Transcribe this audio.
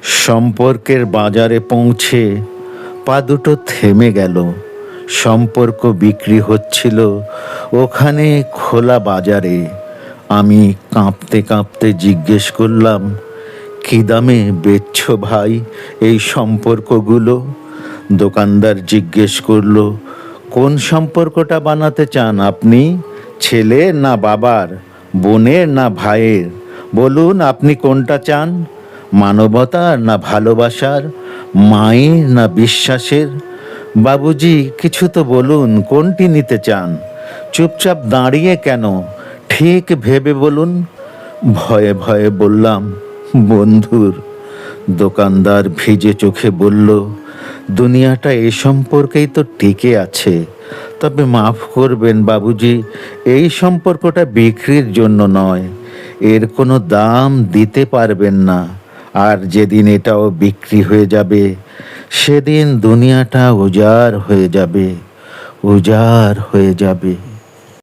সম্পর্কের বাজারে পৌঁছে পা দুটো থেমে গেল। সম্পর্ক বিক্রি হচ্ছিল ওখানে খোলা বাজারে। আমি কাঁপতে কাঁপতে জিজ্ঞেস করলাম, কী দামে বেচছ ভাই এই সম্পর্কগুলো? দোকানদার জিজ্ঞেস করলো, কোন সম্পর্কটা বানাতে চান আপনি? ছেলের না বাবার, বোনের না ভাইয়ের? বলুন আপনি কোনটা চান? মানবতার না ভালোবাসার, মায়ের না বিশ্বাসের? বাবুজি কিছু তো বলুন, কোনটি নিতে চান? চুপচাপ দাঁড়িয়ে কেন, ঠিক ভেবে বলুন। ভয়ে ভয়ে বললাম, বন্ধুর। দোকানদার ভিজে চোখে বলল, দুনিয়াটা এ সম্পর্কেই তো টিকে আছে। তবে মাফ করবেন বাবুজি, এই সম্পর্কটা বিক্রির জন্য নয়। এর কোনো দাম দিতে পারবেন না। আর যেদিন এটাও বিক্রি হয়ে যাবে, সেদিন দুনিয়াটা উজাড় হয়ে যাবে, উজাড় হয়ে যাবে।